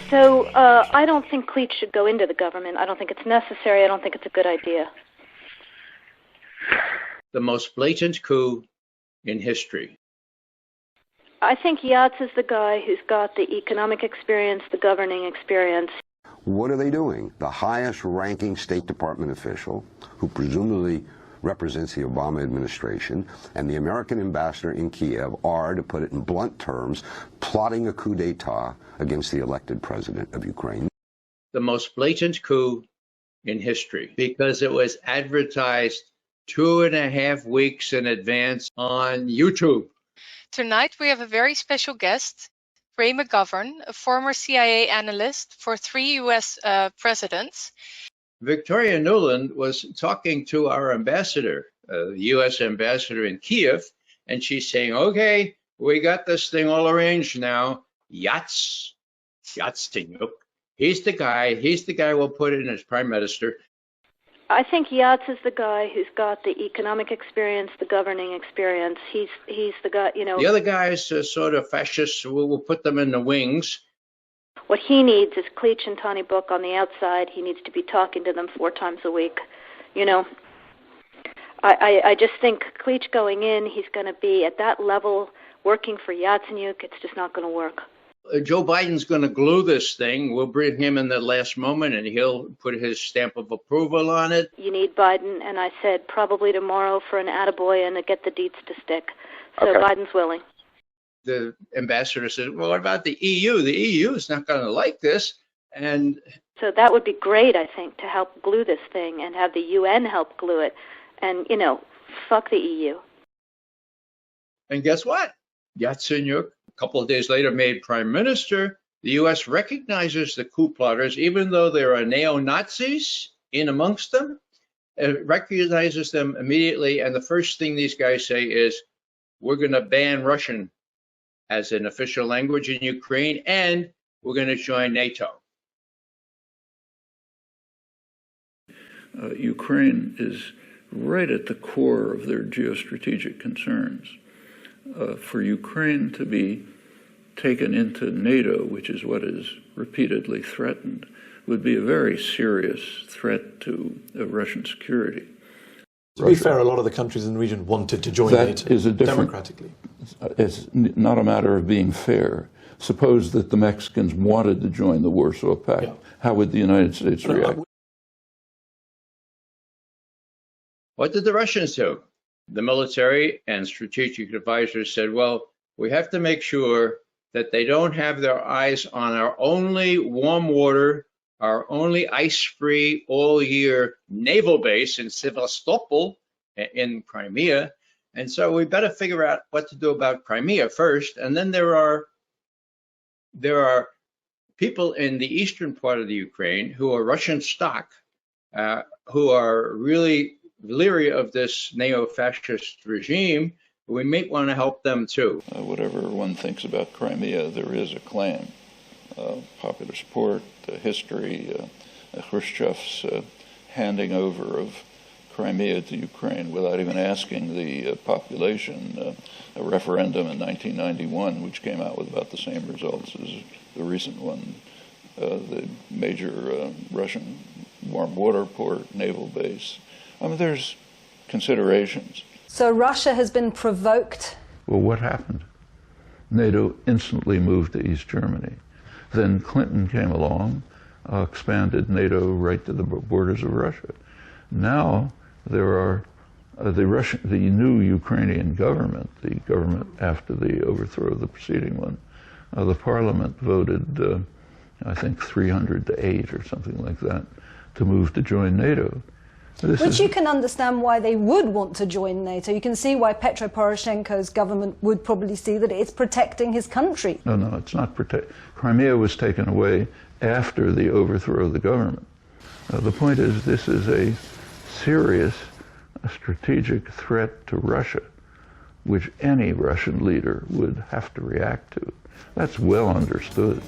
So I don't think Cleach should go into the government. I don't think it's necessary. I don't think it's a good idea. The most blatant coup in history. I think Yats is the guy who's got the economic experience, the governing experience. What are they doing? The highest-ranking State Department official, who presumably represents the Obama administration, and the American ambassador in Kiev are, to put it in blunt terms, plotting a coup d'etat against the elected president of Ukraine. The most blatant coup in history, because it was advertised 2.5 weeks in advance on YouTube. Tonight we have a very special guest, Ray McGovern, a former CIA analyst for 3 U.S. presidents. Victoria Nuland was talking to our ambassador, the U.S. ambassador in Kiev, and she's saying, okay, we got this thing all arranged now. Yatsenyuk, he's the guy we'll put in as prime minister. I think Yats is the guy who's got the economic experience, the governing experience. He's the guy, you know. The other guys are sort of fascists. We'll put them in the wings. What he needs is Cleach and Tony Book on the outside. He needs to be talking to them 4 times a week. You know, I just think Cleach going in, he's going to be at that level working for Yatsenyuk. It's just not going to work. Joe Biden's going to glue this thing. We'll bring him in the last moment, and he'll put his stamp of approval on it. You need Biden, and I said probably tomorrow for an attaboy and to get the deets to stick. So okay. Biden's willing. The ambassador said, well, what about the EU? The EU is not going to like this. And so that would be great, I think, to help glue this thing and have the UN help glue it. And, you know, fuck the EU. And guess what? Yatsenyuk, a couple of days later, made prime minister. The U.S. recognizes the coup plotters, even though there are neo-Nazis in amongst them. It recognizes them immediately. And the first thing these guys say is, we're going to ban Russian as an official language in Ukraine, and we're going to join NATO. Ukraine is right at the core of their geostrategic concerns. For Ukraine to be taken into NATO, which is what is repeatedly threatened, would be a very serious threat to Russian security. To be fair, a lot of the countries in the region wanted to join NATO democratically. It's not a matter of being fair. Suppose that the Mexicans wanted to join the Warsaw Pact. Yeah. How would the United States react? What did the Russians do? The military and strategic advisors said, well, we have to make sure that they don't have their eyes on our only warm water, our only ice-free all-year naval base in Sevastopol in Crimea. And so we better figure out what to do about Crimea first. And then there are people in the eastern part of the Ukraine who are Russian stock, who are really leery of this neo-fascist regime. We may want to help them too. Whatever one thinks about Crimea, there is a claim. Popular support, history, Khrushchev's handing over of Crimea to Ukraine without even asking the population, a referendum in 1991, which came out with about the same results as the recent one, the major Russian warm water port, naval base. I mean, there's considerations. So Russia has been provoked? Well, what happened? NATO instantly moved to East Germany. Then Clinton came along, expanded NATO right to the borders of Russia. Now there are the new Ukrainian government, the government after the overthrow of the preceding one, the parliament voted, I think 300 to 8 or something like that, to move to join NATO. Which you can understand why they would want to join NATO. You can see why Petro Poroshenko's government would probably see that it's protecting his country. No, it's not protect. Crimea was taken away after the overthrow of the government. The point is, this is a serious strategic threat to Russia, which any Russian leader would have to react to. That's well understood.